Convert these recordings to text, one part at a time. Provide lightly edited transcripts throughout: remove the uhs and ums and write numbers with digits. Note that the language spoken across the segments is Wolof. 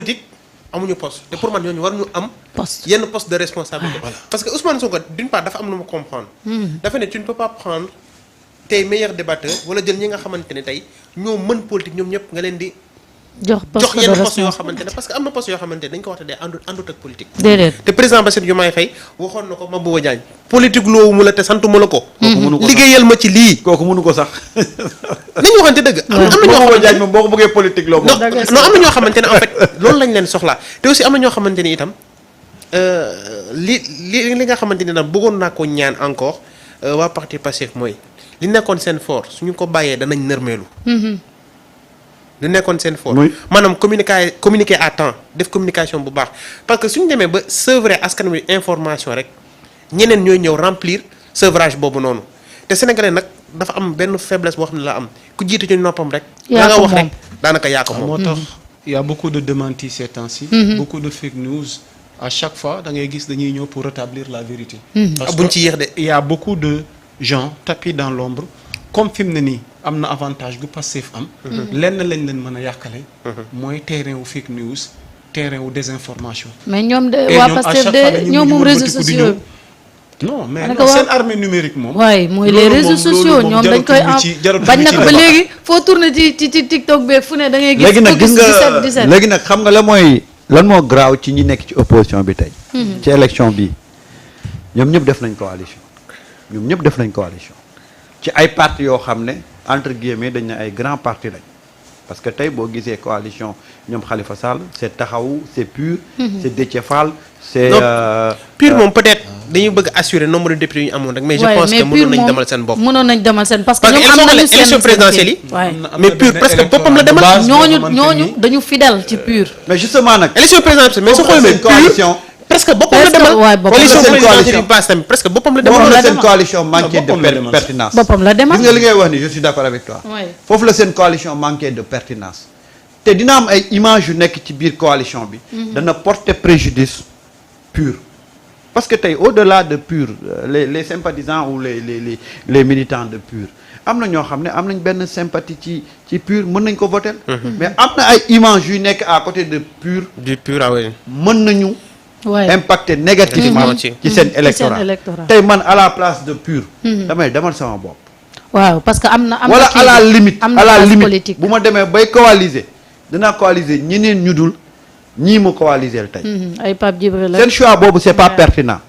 politique amuñu poste te pour man ñooñu war ñu am. poste yenn poste de responsabilité. parce que Ousmane Sonko d'une part dafa am lu ma comprendre. dafa ne tu ne peux pas prendre tes meilleurs débatteurs wala jël ñi nga xamante ne tey ñoo mën politique ñoom ñëpp nga leen di. jox yenn poste yoo xamante ne parce que am na poste yoo xamante ne dañ ko wax te dee àndut ak politique. déedéet te président Bassirou Diomaye Faye waxoon na ko Mabouba Diagne politique loowu mu la te santu mu la ko. liggéeyal ma ci lii. kooku mënu ko sax. nañu waxante dëgg. am na ñoo Mabouba Diagne moom boo ko bëggee politique loo moom. non am na ñoo xamante ne en fait loolu lañ leen soxlaa te aussi am na ñoo xamante ni itam li nga xamante ni nag bëggoon naa ko ñaan encore waa parti Pastef mooy li nekkoon seen fort suñu ko bàyyee danañ nërmeelu. li nekkoon seen fort. maanaam communiquer à temps def communication bu baax parce que suñu demee ba sevrer askan wi information rek ñeneen ñooy ñëw remplir sevrage boobu noonu te sénégalais nag dafa am benn faiblesse boo xam ne la am ku jiitu ci noppam rek. yaa nga wax rek daanaka yaa ko moom. moo tax y a beaucoup de démentis ces temps-ci. beaucoup de fake news à chaque fois da ngay gis dañuy ñëw pour rétablir la vérité. parce buñ ci yéex de. il y a beaucoup de gens tapis dans l'ombre comme fi mu ne nii am na avantage gu Pastef am. lenn lañ leen mën a yàqale. mooy terrain wu fake news terrain wu désinformation. mais ñoom de waa Pastef de ñoom moom réseaux sociaux. non mais non seen armée numérique moom. waaye mooy les réseaux sociaux ñoom dañ koy am bañ na ko ba léegi foo tourné ci TikTok beeg fu ne da ngay gis. léegi nag gis nga 17 léegi nag xam nga lan moo graaw ci ñi nekk ci opposition bi tey. ci élection bi ñoom ñëpp def nañ coalition. ci ay partis yoo xam ne entre guillemets dañ ne ay grands partis lañ parce que tey boo gisee coalition ñoom Khalifa Sall c'est Taxawu c'est PUR. c'est Déthié Fall c'est. PUR moom peut-être dañuy bëgg assurer nombre de députés yu ñu amoon rek. mais je pense que mënoon nañ demal seen bopp. mënoon nañ demal seen parce que ñoom am nañu seen élection présidentielle yi. mais PUR presque boppam la demal. ñooñu dañu fidèle ci PUR. mais justement nag. élection présidentielle mais su xoolee coalition. presque boppam la demal coalition présidentielle yi passe tamit presque boppam la demal. foofu la seen coalition manqué de pertinence. boppam la demal gis nga li ngay wax ni je suis d'accord avec toi. foofu la seen coalition manqué de pertinence. te dina am ay images yu nekk ci biir coalition bi. dana porter préjudice PUR. parce que tey au-delà de PUR les sympathisants ou les militants de PUR am na ñoo xam ne am nañ benn sympathie ci PUR mën nañ ko voter. mais am na ay images yu nekk à côté de PUR. du PUR oui. mën nañu. impacté négativement ci seen électorat tey man à la place de PUR. damay demal sama bopp. waaw parce que am na wala à la limite politique bu ma demee bay coaliser dinaa coaliser ñeneen ñu dul ñii ma coaliser tey. ay Pape Djibril seen choix boobu c'est pas pertinent.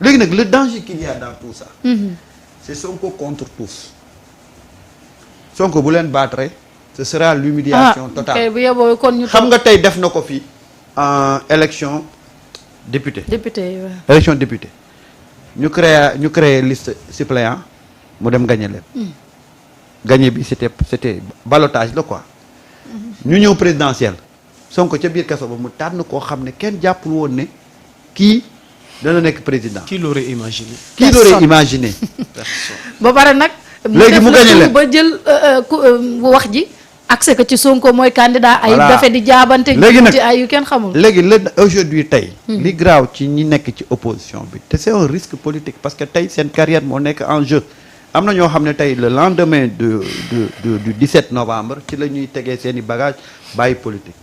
léegi nag le danger qu'il y a dans tout ça. c'est Sonko contre tous. Sonko bu leen battre ce sera l'humiliation totale. bu yeboo kon ñu xam nga tey def na ko fi en élection. député élection député ñu créé liste suppléant mu dem gagné leen gagné bi c'était ballottage la quoi ñu ñëw présidentielle Sonko ca biir kaso ba mu tànn koo xam ne kenn jàppul woon ne kii dana nekk président. qui l'aurait imaginé ba pare nag léegi mu gagné leen ba jël wax ji accès que ci Sonko mooy candidat ay dafe di jaabante léegi nag ci ay yu kenn xamul léegi aujourd'hui tey li graaw ci ñi nekk ci opposition bi te c'est un risque politique parce que tey seen carrière moo nekk en jeu am na ñoo xam ne tey le lendemain du 17 novembre ci la ñuy tegee seen i bagages bàyyi politique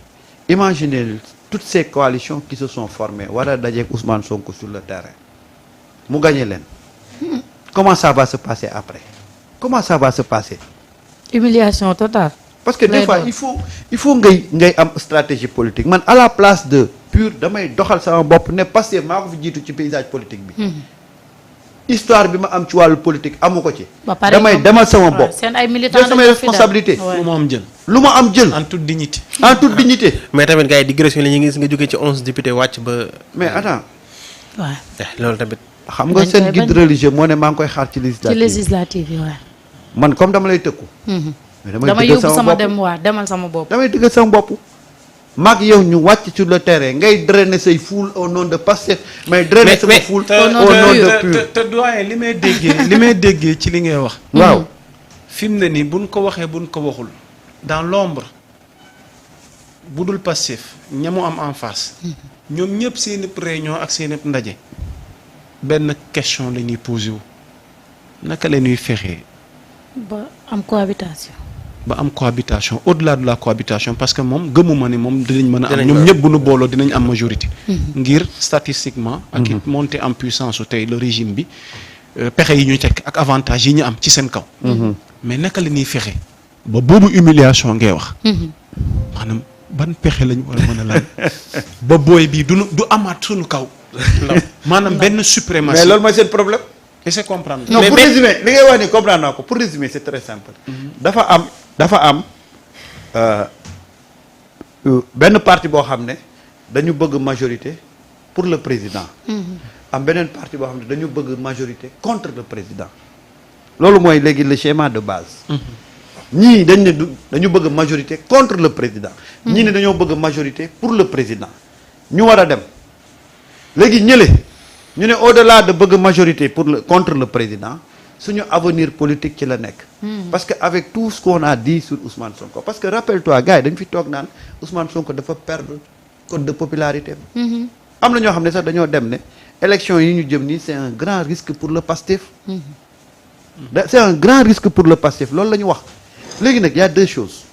imaginez toutes ces coalitions qui se sont formées war a dajeek Ousmane Sonko sur le terrain mu gagné leen comment ça va se passer après comment ça va se passer humiliation totale. parce que des fois il faut ngay am stratégie politique man à la place de PUR damay doxal sama bopp ne parce que maa ko fi jiitu ci paysage politique bi. histoire bi ma am ci wàllu politique amu ko ci. damay demal sama bopp. seen ay militants samay responsabilité lu ma am jël. en toute dignité. mais tamit gars yi digression la ñu gis nga jógee ci 11 députés wàcc ba. mais attends. waaw loolu tamit. xam nga seen guide religieux moo ne maa ngi koy xaar ci législative yi waaw. man comme dama lay tëkku. damay yóbbu sama dem waa demal sama bopp. damay dëggal sama bopp. maag yow ñu wàcc sur le terrain ngay drainer say foule au nom de Pastef mais drainer sama foule au nom de PUR. te doyen li may déggee ci li ngay wax. waaw fi mu ne nii buñ ko waxee buñ ko waxul dans l'ombre bu dul Pastef ñamu am en face. ñoom ñëpp seen réunion ak seen ndaje benn question la ñuy posé wu naka la ñuy fexee. ba am cohabitation. ba am cohabitation au-delà de la cohabitation parce que moom gëmuma ni moom dinañ mën a am Dinañ ñoom ko- ñëpp bu nu booloo dinañ am majorité ngir statistiquement ak it monter en puissance su tey le régime bi pexe yi ñuy teg ak avantage yi ñu am ci seen kaw mais naka la ñuy fexe ba boobu humiliation ngay wax maanaam ban pexe lañ war a mën a laaj ba booy bi du amaat suñu kaw maanaam benn suprématie mais loolu mooy seen problème. et c'est comprendre non Mais- pour mais- résumer li ngay wax ni comprendre naa ko pour résumer c'est très simple. dafa am benn parti boo xam ne dañu bëgg majorité pour le président. am beneen parti boo xam ne dañu bëgg majorité contre le président. loolu mooy léegi le schéma de base. ñii dañ ne dañu bëgg majorité contre le président. ñii ne dañoo bëgg majorité pour le président. ñu war a dem léegi ñële ñu ne au-delà de bëgg majorité contre le président suñu avenir politique ci la nekk. parce que avec tout ce qu'on a dit sur Ousmane Sonko parce que rappelle-toi gars yi dañ fi toog naan Ousmane Sonko dafa perdre cote de popularité am na ñoo xam ne sax dañoo dem ne élection yi ñu jëm nii c'est un grand risque pour le PASTEF. c'est un grand risque pour le PASTEF loolu la ñu wax léegi nag y a deux choses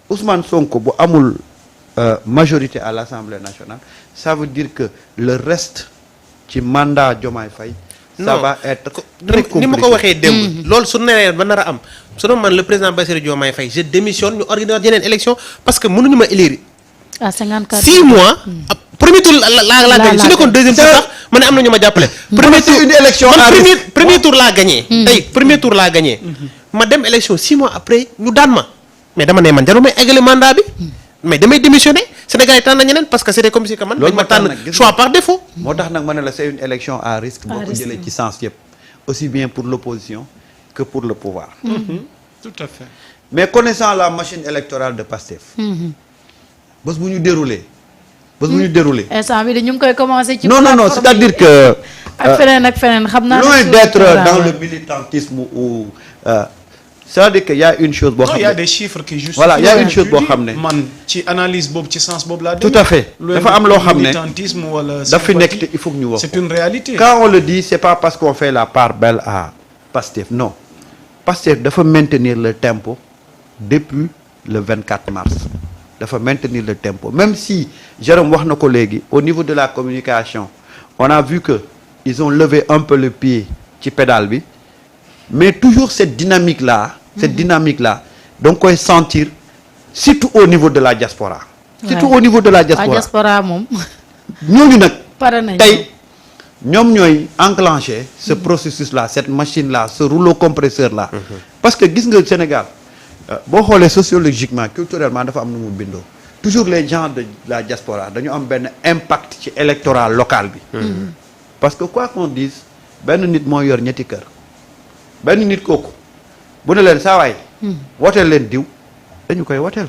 Ousmane Sonko bu amul majorité à l'Assemblée nationale ça veut dire que le reste ci mandat Diomaye Faye ça va être très compliqué ni ma ko waxee démb. loolu su neree ba nar a am su doon man le président Bassirou Diomaye Faye je démissionne ñu organiser yeneen élection parce que mënuñu ma élire. à 54 6 mois. premier tour laa gagné su nekkoon deuxième tour sax ma ne am na ñu ma jàppale. premier tour une élection man à risque. premier tour laa gagné. tey premier tour laa gagné. ma dem élection 6 mois après ñu daan ma. mais dama ne man jarul may eggale mandat bi. mais damay démissionner Sénégal yi tànn na ñeneen parce que c'était comme si que man. loolu dañ ma moo tax tànn nag gis choix par défaut. moo tax nag ma ne la c'est une élection à risque boo ko risque. jëlee ci sens yëpp aussi bien pour l'opposition que pour le pouvoir tout à fait mais connaissant la machine électorale de PASTEF bés bu ñu déroulé instant bi de ñu ngi koy commencer ci non plateforme c'est-à-dire yi. que ak feneen xam naa loin ne sur d'être terrain, dans ouais. le militantisme ou c'est-à-dire que y a une chose boo non xam il y a ne des chiffres qui justifient voilà y a une ce chose que boo tu dis. xam ne man ci analyse boobu ci sens boobu laa tout à fait dafa am loo xam ne militantisme wala daf fi nekk te sympathie. il faut que ñu wax c'est une réalité quand on le dit c'est pas parce qu'on fait la part belle à PASTEF non PASTEF dafa maintenir le tempo depuis le 24 mars dafa maintenir le tempo même si Jérôme wax na ko léegi au niveau de la communication on a vu que ils ont levé un peu le pied ci pédale bi mais toujours cette dynamique là donc koy sentir surtout au niveau de la diaspora surtout Ouais. au niveau de la waa diaspora diaspora moom ñooñu nag pare nañ tey ñoom ñooy enclencher ce processus là cette machine là ce rouleau compresseur là parce que gis nga Sénégal boo xoolee sociologiquement culturellement dafa am nu mu bindoo toujours les gens de la diaspora dañu am benn impact ci électoral local bi parce que quoi qu'on dise benn nit moo yor ñetti kër benn nit kooku bu ne leen saa waay woteel leen diw dañu koy woteel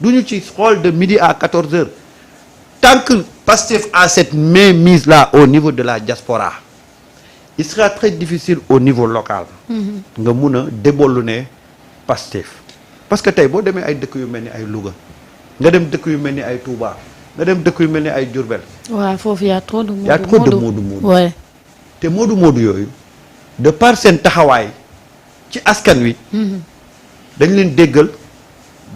duñu ci xool de midi à 14 heures tant que PASTEF a cette mainmise là au niveau de la diaspora il sera très difficile au niveau local nga mun a déboulonner PASTEF parce que tey boo demee ay dëkk yu mel ni ay Louga nga dem dëkk yu mel ni ay Touba nga dem dëkk yu mel ni ay Diourbel waaw foofu y a trop de moodu y a trop de moodu ouais. te moodu yooyu de par seen taxawaay ci askan wi dañ leen déggal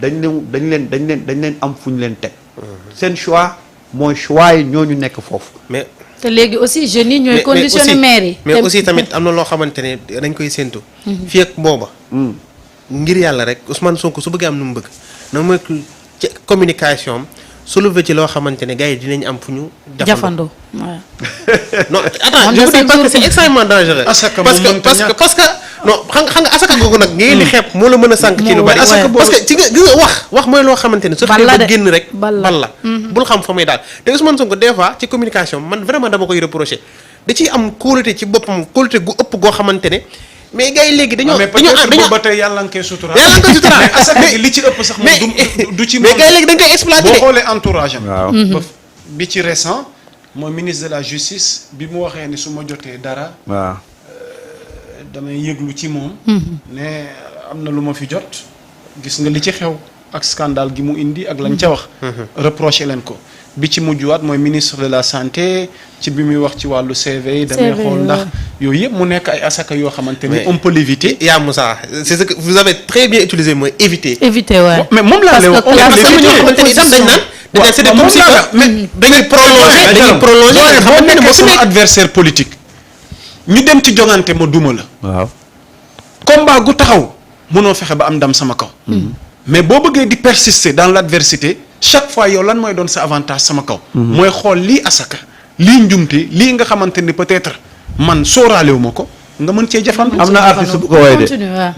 dañ leen am fu ñu leen teg seen choix mooy choix yi ñooñu nekk foofu mais te léegi aussi jeunes yi ñooy conditionné maire yi mais aussi tamit am na loo xamante ne dañ koy séntu. fii ak booba. ngir yàlla rek Ousmane Sonko su bëggee am nu mu bëgg na mooy ci communication am soulever ci loo xamante ne gars yi dinañ am fu ñu. jafandoo waaw. non attends je vous dis parce que c'est extrêmement dangereux. Asaka parce moom que mënta ñàkk. parce que non xam nga asaka googu nag. ngeen di xeeb moo la mën a sànq ci lu bari. asaka boobu parce que ci nga gis nga wax mooy loo xamante ne. su bal xëy la ba de. génn rek. bal la. bal la bul xam fa muy daal te Ousmane Sonko des fois ci communication man vraiment dama koy reprocher da ciy am kóolute ci boppam kóolute gu ëpp goo xamante ne mais gars yi léegi dañoo. mais peut-être boobu ba tey yàlla nga koy suturaal. yàlla nga koy suturaal mais asaka gi li ci ëpp sax moom du ci mais moom. gars yi léegi dañ koy exploiter. boo xoolee entourage am. waaw bi ci récent mooy ministre de la justice bi mu waxee ni su ma jotee dara waaw damay yëglu ci moom. ne am na lu ma fi jot. gis nga li ci xew ak scandale gi mu indi ak lañ ca wax. reproché leen ko bi ci mujjuwaat mooy ministre de la santé ci bi muy wax ci wàllu CV yi damay xool ndax yooyu yëpp mu nekk ay asaka yoo xamante ni on peut l'éviter. yaa Moussa c'est ce que vous avez très bien utilisé mooy éviter. waaw mais moom laa lay wax on parce que ñoo xamante ni itam dañ naan c'est comme si dañuy prolonger boo nekkee sama adversaire politique ñu dem ci jongante ma duma la. waaw. combat gu taxaw mënoo fexe ba am ndam sama kaw. mais boo bëggee di persister dans l'adversité chaque fois yow lan mooy doon sa avantage sama kaw. mooy xool lii asaka lii njumte lii nga xamante ni peut-être man sóoraalewu ma ko nga mën cee jafandu. am na artiste bu ko woy de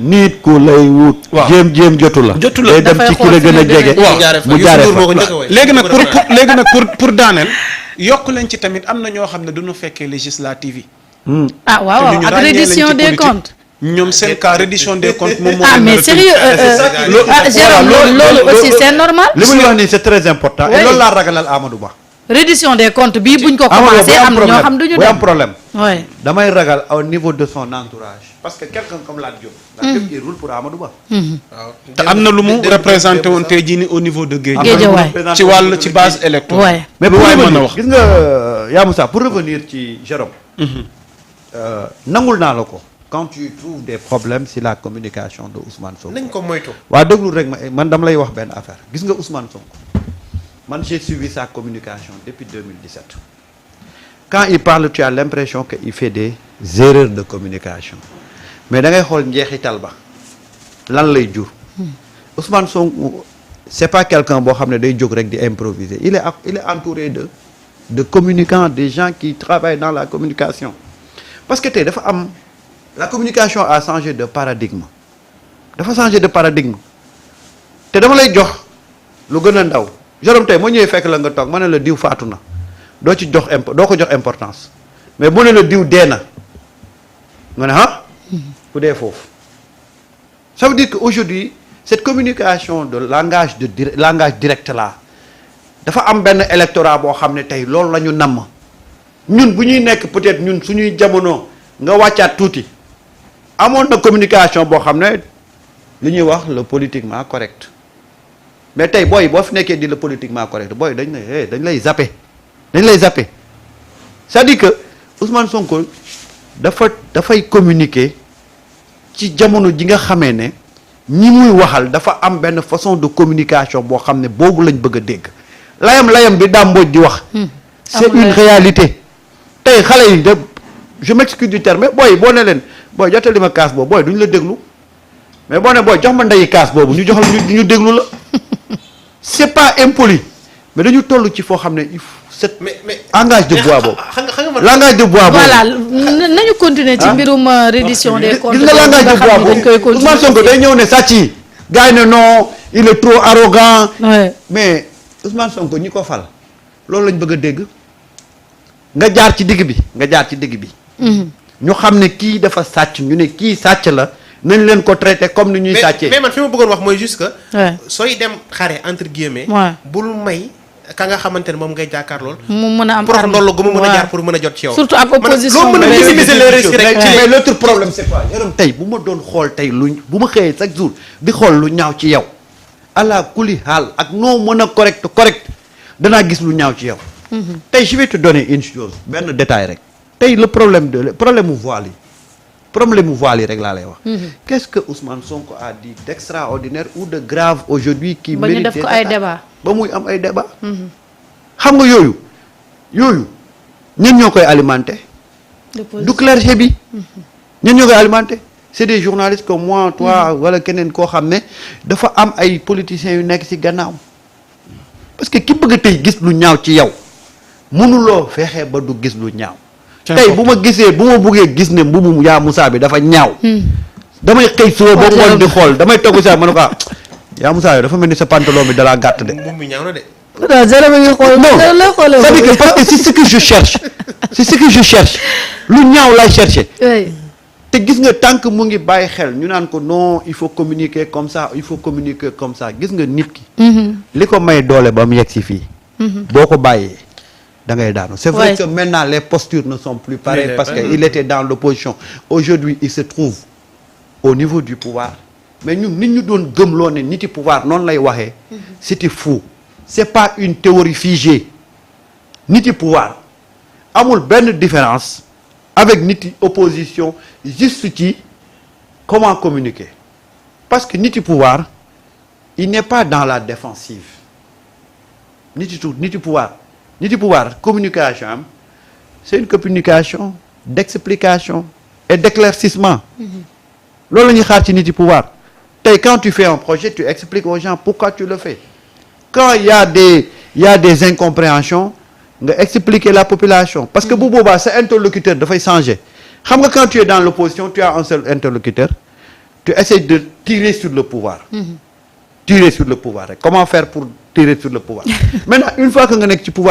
nit ku lay wut. waaw jéem jotu la. jotu la day dem ci ki la gën a jege. mu jaaree fa léegi nag pour daaneel yokk leen ci tamit am na ñoo xam ne duñu fekkee législative yi. waaw ak reddition des comptes. ñoom seen cas reddition des comptes moom moo. mais sérieux Jérôme loolu aussi c'est normal. li muy wax nii c'est très important. et loolu laa ragalal Amadou Ba. reddition des comptes bii buñ ko commencé am na ñoo xam duñu dem am problème. oui damay ragal au niveau de son entourage. parce que quelqu'un comme Lat Diop. Lat Diop il roule pour Amadou Ba. waaw te am na lu mu représenté woon tey jii nii au niveau de Guédiawaye ci wàll ci base électorale. mais lu pour waay mën a revenir wax gis nga yaa Moussa pour revenir ci Jérôme. nangul naa la ko. quand tu trouves des problèmes sur la communication de Ousmane Sonko. nañ ko moytu. waa déglu rek man dama lay wax benn affaire gis nga Ousmane Sonko man j'ai suivi sa communication depuis 2017 quand il parle tu as l'impression que il fait des erreurs de communication mais da ngay xool njeexital ba lan lay jur. Ousmane Sonko c'est pas quelqu'un boo xam ne day jóg rek di improviser il est entouré de communicants des gens qui travaillent dans la communication parce que tey dafa am. La communication a changé de paradigme dafa changé de paradigme te dama lay jox lu gën a ndaw Jérôme tey moo ñëwee fekk la nga toog ma ne la diw faatu na doo ko jox importance mais bu ne la diw dee na nga ne ku dee foofu ça veut dire que aujourd'hui cette communication de langage direct là dafa am benn électorat boo xam ne tey loolu la ñu namm ñun bu ñuy nekk peut-être ñun suñuy jamono nga wàccaat tuuti amoon na communication boo xam ne li ñuy wax le politiquement correct mais tey booy boo fi nekkee di le politiquement correct booy dañ lay zappé c'est-à-dire que Ousmane Sonko dafay communiquer ci jamono ji nga xamee ne ñi muy waxal dafa am benn façon de communication boo xam ne boobu lañ bëgg a dégg layam bi Dame Mbodj di wax c'est une réalité tey xale yi je m'excuse du terme mais booy boo ne leen booy jottali ma kaas boobu booy duñu la déglu mais boo ne booy jox ma ndeyi kaas boobu ñu joxal ñu déglu la c'est pas impoli mais dañu toll ci foo xam ne il faut cet langage de bois boobu langage de bois boobu voilà nañu continuer ci mbirum reddition des comptes gis nga langage de bois boobu Ousmane Sonko day ñëw ne sàcc yi gars yi ne non il est trop arrogant mais Ousmane Sonko ñi ko fal loolu lañ bëgg a dégg nga jaar ci digg bi ñu xam ne kii dafa sàcc ñu ne kii sàcc la nañ leen ko traité comme ni ñuy sàccee. mais man fi ma bëggoon wax mooy juste que. sooy dem xare entre guillemets. bul may ka nga xamante ne moom ngay jàkkaar lool. mu mën a am pour ndoll gu mu mën a jaar pour mën a jot ci yow. surtout ak opposition loo mën a minimiser les risques rek. mais l'autre problème c'est quoi yaram tey bu ma doon xool tey bu ma xëyee chaque jour di xool lu ñaaw ci yow ala kuli xaal ak noo mën a correct danaa gis lu ñaaw ci yow. tey je vais te donner une chose benn détail rek. tey le problème mu voile yi rek laa lay wax. Qu'est-ce que Ousmane Sonko a dit d'extraordinaire ou de grave aujourd'hui qui mérite ba ñu def ko ay débat ba muy am ay débat xam nga yooyu ñen ñoo koy alimenter du clergé bi ñen ñoo koy alimenter c'est des journalistes comme moi toi wala keneen koo xam ne dafa am ay politiciens yu nekk ci gannaaw parce que ki bëgg tey gis lu ñaaw ci yow mënuloo fexe ba du gis lu ñaaw tey bu ma buggee gis ne mbubu yaa Moussa bi dafa ñaaw damay xëy suba ba ngoon di xool damay togg saa ma ne ko yaa Moussa yow dafa mel ni sa pantalon bi dalaa gàtt de mbubu mi ñaaw na de non c'est-à-dire que parce que c'est ce que je cherche lu ñaaw laay chercher te gis nga tant que mu ngi bàyyi xel ñu naan ko non il faut communiquer comme ça gis nga nit ki li ko may doole ba mu yegg si fii boo ko bàyyee da ngay daanu c'est vrai que maintenant les postures ne sont plus pareilles parce que il était dans l'opposition aujourd'hui il se trouve au niveau du pouvoir mais ñun nit ñu doon gëmloo ne niti pouvoir noonu lay waxee c'était fou c'est pas une théorie figée nit yi pouvoir amul benn différence avec nit yi opposition juste ci comment communiquer parce que nit yi pouvoir il n'est pas dans la défensive nit yi pouvoir communication am c'est une communication d'explication et d'éclaircissement loolu la ñuy xaar ci nit yi pouvoir tey quand tu fais un projet tu expliques aux gens pourquoi tu le fais quand il y a des incompréhensions nga expliquer la population parce que bu boobaa sa interlocuteur dafay changer xam nga quand tu es dans l'opposition tu as un seul interlocuteur tu essaies de tirer sur le pouvoir tirer sur le pouvoir rek comment faire pour tirer sur le pouvoir maintenant une fois que nga nekk ci pouvoir